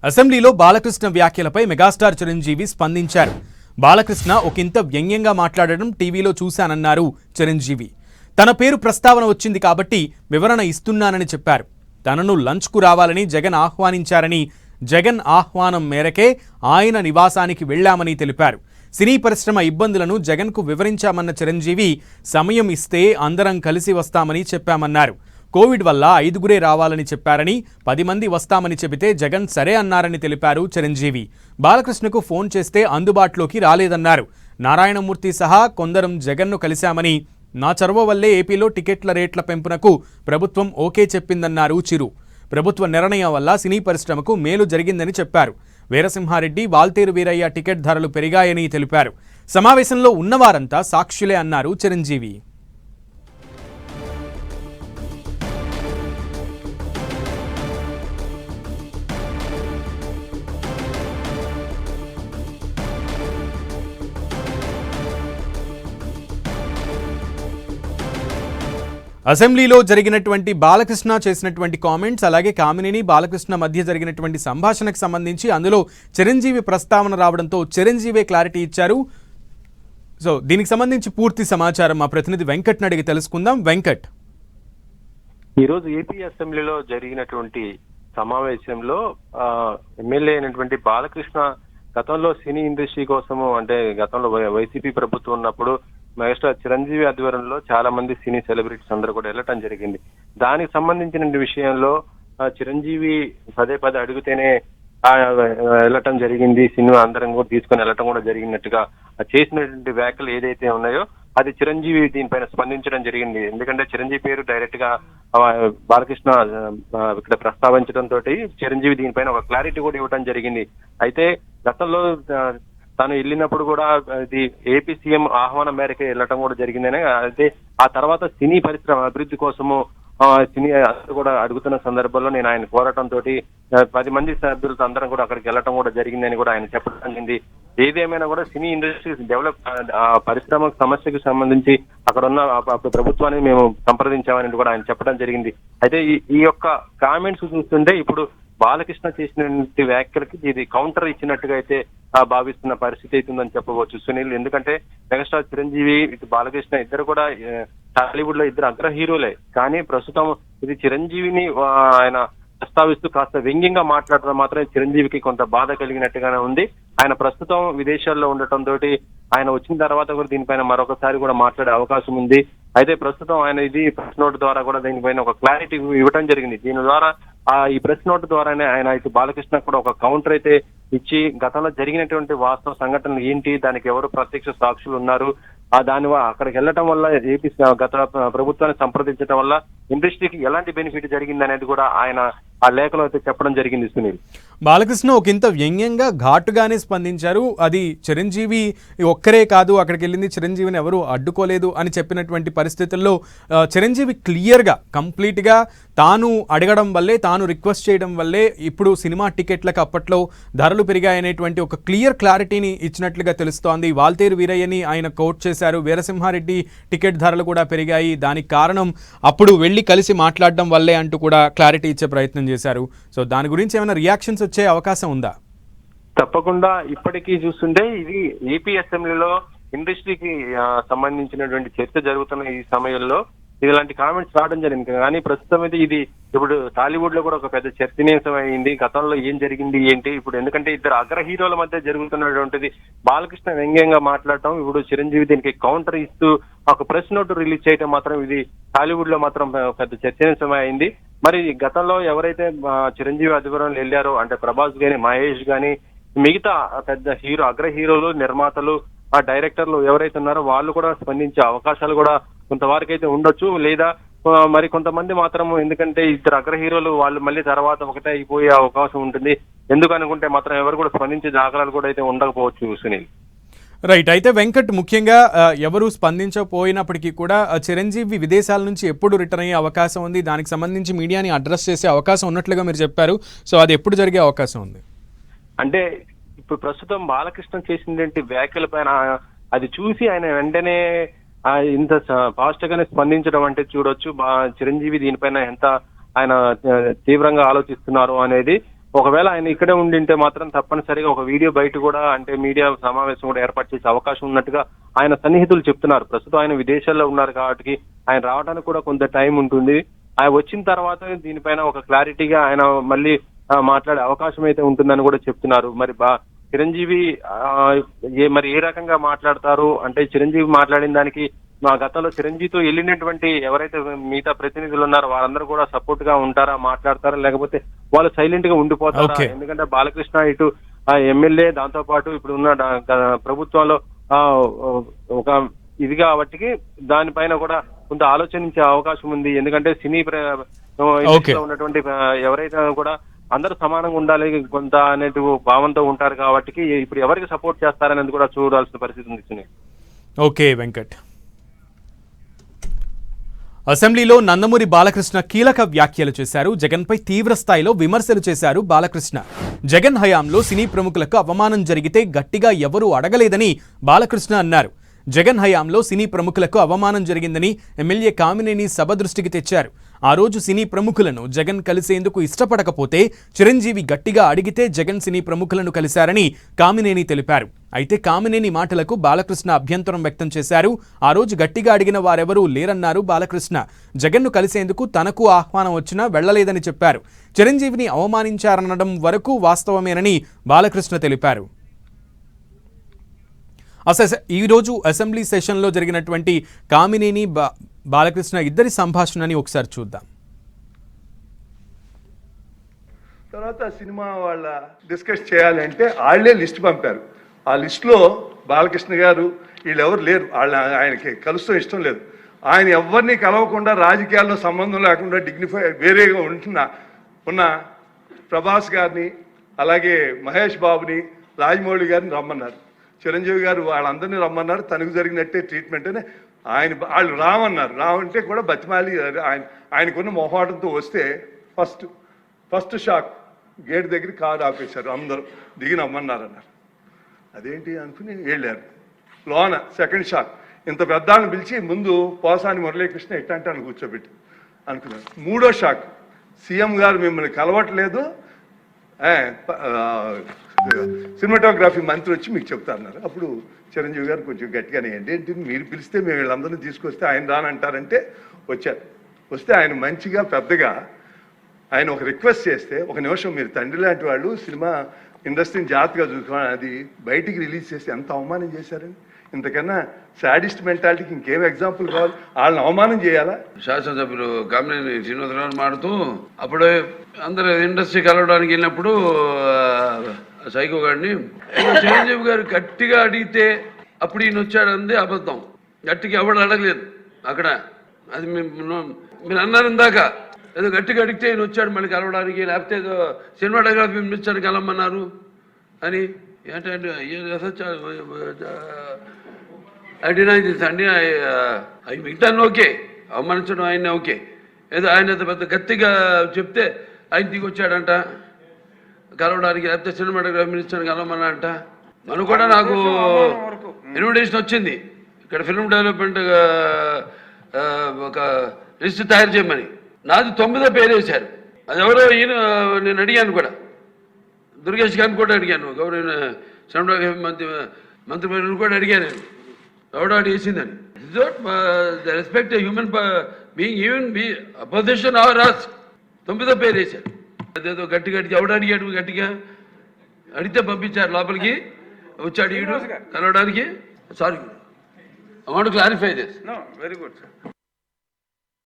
అసెంబ్లీలో బాలకృష్ణ వ్యాఖ్యలపై మెగాస్టార్ చిరంజీవి స్పందించారు. బాలకృష్ణ ఒకంత వ్యంగ్యంగా మాట్లాడడం టీవీలో చూశానన్నారు చిరంజీవి. తన పేరు ప్రస్తావన వచ్చింది కాబట్టి వివరణ ఇస్తున్నానని చెప్పారు. తనను లంచ్కు రావాలని జగన్ ఆహ్వానించారని, జగన్ ఆహ్వానం మేరకే ఆయన నివాసానికి వెళ్లామని తెలిపారు. సినీ పరిశ్రమ ఇబ్బందులను జగన్కు వివరించామన్న చిరంజీవి, సమయం ఇస్తే అందరం కలిసి వస్తామని చెప్పామన్నారు. కోవిడ్ వల్ల 5గురే రావాలని చెప్పారని, 10 మంది వస్తామని చెబితే జగన్ సరే అన్నారని తెలిపారు చిరంజీవి. బాలకృష్ణకు ఫోన్ చేస్తే అందుబాటులోకి రాలేదన్నారు. నారాయణమూర్తి సహా కొందరం జగన్ను కలిశామని, నా చొరవ వల్లే ఏపీలో టికెట్ల రేట్ల పెంపునకు ప్రభుత్వం ఓకే చెప్పిందన్నారు చిరు. ప్రభుత్వ నిర్ణయం వల్ల సినీ పరిశ్రమకు మేలు జరిగిందని చెప్పారు. వీరసింహారెడ్డి, వాల్తేరు వీరయ్య టికెట్ ధరలు పెరిగాయని తెలిపారు. సమావేశంలో ఉన్నవారంతా సాక్షులే అన్నారు చిరంజీవి. అసెంబ్లీలో జరిగినటువంటి బాలకృష్ణ చేసినటువంటి కామెంట్స్, అలాగే కామినేని బాలకృష్ణ మధ్య జరిగినటువంటి సంభాషణకు సంబంధించి అందులో చిరంజీవి ప్రస్తావన రావడంతో చిరంజీవే క్లారిటీ ఇచ్చారు. సో దీనికి సంబంధించి పూర్తి సమాచారం మా ప్రతినిధి వెంకట్ని అడిగి తెలుసుకుందాం. వెంకట్, ఈరోజు ఏపీ అసెంబ్లీలో జరిగినటువంటి సమావేశంలో ఎమ్మెల్యే అయినటువంటి బాలకృష్ణ గతంలో సినీ ఇండస్ట్రీ కోసము, అంటే గతంలో వైసీపీ ప్రభుత్వం ఉన్నప్పుడు మెగాస్టార్ చిరంజీవి ఆధ్వర్యంలో చాలా మంది సినీ సెలబ్రిటీస్ అందరూ కూడా వెళ్ళటం జరిగింది. దానికి సంబంధించిన విషయంలో చిరంజీవి పదే పదే అడిగితేనే వెళ్ళటం జరిగింది, సినిమా అందరం కూడా తీసుకుని వెళ్ళటం కూడా జరిగినట్టుగా చేసినటువంటి వ్యాఖ్యలు ఏదైతే ఉన్నాయో అది చిరంజీవి దీనిపైన స్పందించడం జరిగింది. ఎందుకంటే చిరంజీవి పేరు డైరెక్ట్ గా బాలకృష్ణ ఇక్కడ ప్రస్తావించడంతో చిరంజీవి దీనిపైన ఒక క్లారిటీ కూడా ఇవ్వడం జరిగింది. అయితే గతంలో తాను వెళ్ళినప్పుడు కూడా ఇది ఏపీ సీఎం ఆహ్వానం మేరకే వెళ్ళటం కూడా జరిగిందని, అయితే ఆ తర్వాత సినీ పరిశ్రమ అభివృద్ధి కోసము సినీ కూడా అడుగుతున్న సందర్భంలో నేను ఆయన కోరటంతో 10 మంది సభ్యులతో అందరం కూడా అక్కడికి వెళ్ళటం కూడా జరిగిందని కూడా ఆయన చెప్పడం జరిగింది. ఏదేమైనా కూడా సినీ ఇండస్ట్రీ డెవలప్ పరిశ్రమ సమస్యకు సంబంధించి అక్కడ ఉన్న ప్రభుత్వాన్ని మేము సంప్రదించామని కూడా ఆయన చెప్పడం జరిగింది. అయితే ఈ యొక్క కామెంట్స్ చూస్తుంటే ఇప్పుడు బాలకృష్ణ చేసినటువంటి వ్యాఖ్యలకి ఇది కౌంటర్ ఇచ్చినట్టుగా అయితే భావిస్తున్న పరిస్థితి అవుతుందని చెప్పవచ్చు సునీల్. ఎందుకంటే మెగాస్టార్ చిరంజీవి, ఇటు బాలకృష్ణ ఇద్దరు కూడా టాలీవుడ్ లో ఇద్దరు అగ్ర హీరోలే. కానీ ప్రస్తుతం ఇది చిరంజీవిని ఆయన ప్రస్తావిస్తూ కాస్త వ్యంగ్యంగా మాట్లాడడం మాత్రమే చిరంజీవికి కొంత బాధ కలిగినట్టుగానే ఉంది. ఆయన ప్రస్తుతం విదేశాల్లో ఉండటంతో ఆయన వచ్చిన తర్వాత కూడా దీనిపైన మరొకసారి కూడా మాట్లాడే అవకాశం ఉంది. అయితే ప్రస్తుతం ఆయన ఇది ప్రెస్ నోట్ ద్వారా కూడా దీనిపైన ఒక క్లారిటీ ఇవ్వడం జరిగింది. దీని ద్వారా ఈ ప్రెస్ నోట్ ద్వారానే ఆయన ఇటు బాలకృష్ణ కూడా ఒక కౌంటర్ అయితే ఇచ్చి గతంలో జరిగినటువంటి వాస్తవ సంఘటనలు ఏంటి, దానికి ఎవరు ప్రత్యక్ష సాక్షులు ఉన్నారు, దాని అక్కడికి వెళ్ళటం వల్ల ఏపీ గత ప్రభుత్వాన్ని సంప్రదించడం వల్ల ఇండస్ట్రీకి ఎలాంటి బెనిఫిట్ జరిగింది అనేది కూడా ఆయన ఆ లేఖలో అయితే చెప్పడం జరిగింది సునీల్. బాలకృష్ణ ఒకంత వ్యంగ్యంగా ఘాటుగానే స్పందించారు. అది చిరంజీవి ఒక్కరే కాదు, అక్కడికి వెళ్ళింది చిరంజీవిని ఎవరు అడ్డుకోలేదు అని చెప్పినటువంటి పరిస్థితుల్లో చిరంజీవి క్లియర్గా కంప్లీట్గా తాను అడగడం వల్లే, తాను రిక్వెస్ట్ చేయడం వల్లే ఇప్పుడు సినిమా టికెట్లకు అప్పట్లో ధరలు పెరిగాయనేటువంటి ఒక క్లియర్ క్లారిటీని ఇచ్చినట్లుగా తెలుస్తోంది. వాల్తేరు వీరయ్యని ఆయన కోట్ చేశారు. వీరసింహారెడ్డి టికెట్ ధరలు కూడా పెరిగాయి, దానికి కారణం అప్పుడు వెళ్ళి కలిసి మాట్లాడడం వల్లే అంటూ కూడా క్లారిటీ ఇచ్చే ప్రయత్నం చేశారు. సో దాని గురించి ఏమైనా రియాక్షన్స్ వచ్చే అవకాశం ఉందా? తప్పకుండా. ఇప్పటికీ చూస్తుంటే ఇది ఏపీ అసెంబ్లీలో ఇండస్ట్రీకి సంబంధించినటువంటి చర్చ జరుగుతున్న ఈ సమయంలో ఇలాంటి కామెంట్స్ రావడం జరిగింది. కానీ ప్రస్తుతం అయితే ఇది ఇప్పుడు టాలీవుడ్ లో కూడా ఒక పెద్ద చర్చనీయాంశం అయింది. గతంలో ఏం జరిగింది ఏంటి ఇప్పుడు, ఎందుకంటే ఇద్దరు అగ్ర హీరోల మధ్య జరుగుతున్నటువంటిది బాలకృష్ణ వ్యంగ్యంగా మాట్లాడటం, ఇప్పుడు చిరంజీవి దీనికి కౌంటర్ ఇస్తూ ఒక ప్రెస్ నోట్ రిలీజ్ చేయడం మాత్రం ఇది టాలీవుడ్ లో మాత్రం పెద్ద చర్చనీయాంశం అయింది. మరి గతంలో ఎవరైతే చిరంజీవి ఆధ్వర్యంలో వెళ్ళారో, అంటే ప్రభాస్ గాని, మహేష్ గాని, మిగతా పెద్ద అగ్ర హీరోలు, నిర్మాతలు, డైరెక్టర్లు ఎవరైతే ఉన్నారో వాళ్ళు కూడా స్పందించే అవకాశాలు కూడా కొంతవరకు అయితే ఉండొచ్చు. లేదా మరి కొంతమంది మాత్రం, ఎందుకంటే ఇద్దరు అగ్ర హీరోలు వాళ్ళు మళ్ళీ తర్వాత ఒకటే అయిపోయే అవకాశం ఉంటుంది, ఎందుకనుకుంటే మాత్రం ఎవరు కూడా స్పందించే దాఖలాలు కూడా అయితే ఉండకపోవచ్చు సునీల్. రైట్. అయితే వెంకట్, ముఖ్యంగా ఎవరు స్పందించకపోయినప్పటికీ కూడా చిరంజీవి విదేశాల నుంచి ఎప్పుడు రిటర్న్ అయ్యే అవకాశం ఉంది, దానికి సంబంధించి మీడియాని అడ్రస్ చేసే అవకాశం ఉన్నట్లుగా మీరు చెప్పారు. సో అది ఎప్పుడు జరిగే అవకాశం ఉంది? అంటే ఇప్పుడు ప్రస్తుతం బాలకృష్ణ చేసినటువంటి వ్యాఖ్యల పైన అది చూసి ఆయన వెంటనే ఇంత ఫాస్ట్ గానే స్పందించడం అంటే చూడొచ్చు చిరంజీవి దీనిపైన ఎంత ఆయన తీవ్రంగా ఆలోచిస్తున్నారు అనేది. ఒకవేళ ఆయన ఇక్కడే ఉండింటే మాత్రం తప్పనిసరిగా ఒక వీడియో బయట కూడా అంటే మీడియా సమావేశం కూడా ఏర్పాటు చేసే అవకాశం ఉన్నట్టుగా ఆయన సన్నిహితులు చెప్తున్నారు. ప్రస్తుతం ఆయన విదేశాల్లో ఉన్నారు కాబట్టి ఆయన రావడానికి కూడా కొంత టైం ఉంటుంది. ఆయన వచ్చిన తర్వాత దీనిపైన ఒక క్లారిటీగా ఆయన మళ్ళీ మాట్లాడే అవకాశం అయితే ఉంటుందని కూడా చెప్తున్నారు. మరి చిరంజీవి మరి ఏ రకంగా మాట్లాడతారు అంటే చిరంజీవి మాట్లాడిన దానికి మా గతంలో చిరంజీవితో వెళ్ళినటువంటి ఎవరైతే మిగతా ప్రతినిధులు ఉన్నారో వారందరూ కూడా సపోర్ట్ గా ఉంటారా, మాట్లాడతారా, లేకపోతే వాళ్ళు సైలెంట్ గా ఉండిపోతారా? ఎందుకంటే బాలకృష్ణ ఇటు ఎమ్మెల్యే, దాంతో పాటు ఇప్పుడు ఉన్న ప్రభుత్వంలో ఒక ఇది కాబట్టి దానిపైన కూడా కొంత ఆలోచించే అవకాశం ఉంది. ఎందుకంటే సినీ ఉన్నటువంటి ఎవరైతే కూడా అందరూ సమానంగా ఉండాలి కొంత అనే భావంతో ఉంటారు కాబట్టి ఇప్పుడు ఎవరికి సపోర్ట్ చేస్తారనేది కూడా చూడాల్సిన పరిస్థితి ఉంది. ఓకే వెంకట్. అసెంబ్లీలో నందమూరి బాలకృష్ణ కీలక వ్యాఖ్యలు చేశారు. జగన్పై తీవ్ర స్థాయిలో విమర్శలు చేశారు బాలకృష్ణ. జగన్ హయాంలో సినీ ప్రముఖులకు అవమానం జరిగితే గట్టిగా ఎవరూ అడగలేదని బాలకృష్ణ అన్నారు. జగన్ హయాంలో సినీ ప్రముఖులకు అవమానం జరిగిందని ఎమ్మెల్యే కామినేని సభ దృష్టికి తెచ్చారు. ఆ రోజు సినీ ప్రముఖులను జగన్ కలిసేందుకు ఇష్టపడకపోతే చిరంజీవి గట్టిగా అడిగితే జగన్ సినీ ప్రముఖులను కలిశారని కామినేని తెలిపారు. అయితే కామినేని మాటలకు బాలకృష్ణ అభ్యంతరం వ్యక్తం చేశారు. ఆ రోజు గట్టిగా అడిగిన వారెవరూ లేరన్నారు బాలకృష్ణ. జగన్ను కలిసేందుకు తనకు ఆహ్వానం వచ్చినా వెళ్లలేదని చెప్పారు. చిరంజీవిని అవమానించారనడం వరకు వాస్తవమేనని బాలకృష్ణ తెలిపారు. ఈరోజు అసెంబ్లీ సెషన్లో జరిగినటువంటి కామినేని బాలకృష్ణ ఇద్దరి సంభాషణని ఒకసారి చూద్దాం. తర్వాత సినిమా వాళ్ళ డిస్కస్ చేయాలంటే వాళ్ళే లిస్ట్ పంపారు. ఆ లిస్టులో బాలకృష్ణ గారు వీళ్ళెవరు లేరు. ఆయనకి కలుస్తూ ఇష్టం లేదు. ఆయన ఎవరిని కలవకుండా రాజకీయాల్లో సంబంధం లేకుండా డిగ్నిఫై వేరేగా ఉన్న ప్రభాస్ గారిని అలాగే మహేష్ బాబుని రాజమౌళి గారిని రమ్మన్నారు. చిరంజీవి గారు వాళ్ళందరినీ రమ్మన్నారు. తనకు జరిగినట్టే ట్రీట్మెంట్ అని వాళ్ళు రామన్నారు. రావంటే కూడా బతిమాలి ఆయనకున్న మొహాటంతో వస్తే ఫస్ట్ షాక్ గేట్ దగ్గర కారు ఆపేశారు. అందరూ దిగి నమ్మన్నారన్నారు. అదేంటి అనుకుని వెళ్ళారు. లోన సెకండ్ షాక్ ఇంత పెద్దాన్ని పిలిచి ముందు పోసాని మురళీకృష్ణ ఎట్టంటే అని కూర్చోబెట్టి అనుకున్నారు. మూడో షాక్ సీఎం గారు మిమ్మల్ని కలవట్లేదు, సినిమాటోగ్రఫీ మంత్రి వచ్చి మీకు చెప్తారన్నారు. అప్పుడు చిరంజీవి గారు కొంచెం గట్టిగానే ఏంటి మీరు పిలిస్తే మేము వీళ్ళందరినీ తీసుకొస్తే ఆయన రానంటారంటే వచ్చారు. వస్తే ఆయన మంచిగా పెద్దగా ఆయన ఒక రిక్వెస్ట్ చేస్తే ఒక నిమిషం మీరు తండ్రి లాంటి వాళ్ళు సినిమా ఇండస్ట్రీని జాగ్రత్తగా చూసుకోవాలి, అది బయటికి రిలీజ్ చేసి ఎంత అవమానం చేశారని. ఇంతకన్నా సాడిస్ట్ మెంటాలిటీకి ఇంకేం ఎగ్జాంపుల్ కావాలి? వాళ్ళని అవమానం చేయాలా? శాసనసభ్యులు కామినేని శ్రీనివాసరావు మాడుతూ అప్పుడు అందరూ ఇండస్ట్రీ కలవడానికి వెళ్ళినప్పుడు సైకో గారిని చిరంజీవి గారు గట్టిగా అడిగితే అప్పుడు ఈయన వచ్చాడంది అబద్ధం. గట్టిగా ఎవరు అడగలేదు అక్కడ. అది మీరు అన్నారు ఇందాక ఏదో గట్టిగా అడిగితే ఈయన వచ్చాడు మళ్ళీ కలవడానికి, లేకపోతే ఏదో సినిమాటోగ్రఫీ మినిస్టర్ కలవమన్నారు అని. ఏంటంటే అవి మిగతాన్ని ఓకే, అవమానించడం ఆయన ఓకే, ఏదో ఆయన పెద్ద గట్టిగా చెప్తే ఆయన దిగి వచ్చాడంట కలవడానికి, లేకపోతే సినిమాటోగ్రఫీ మినిస్టర్ని కలవమన్నా అంట. మనం కూడా నాకు ఇన్విటేషన్ వచ్చింది ఇక్కడ ఫిల్మ్ డెవలప్మెంట్ ఒక లిస్ట్ తయారు చేయమని. నాది 9వ పేరు వేశారు. అది ఎవరో ఈయన నేను అడిగాను కూడా, దుర్గేష్ గారిని కూడా అడిగాను, గౌరవ సినిమాటోగ్రఫీ మంత్రి కూడా అడిగాను నేను ఎవడో అడిగేసిందని. Respect human being even opposition అవర్ రాస్ 9వ పేరు వేశారు. అదేదో గట్టిగా ఎవడు అడిగాడు, గట్టిగా అడిగితే పంపించారు లోపలికి, వచ్చాడు ఈడు కలవడానికి. Sorry, I want to clarify this. Very good.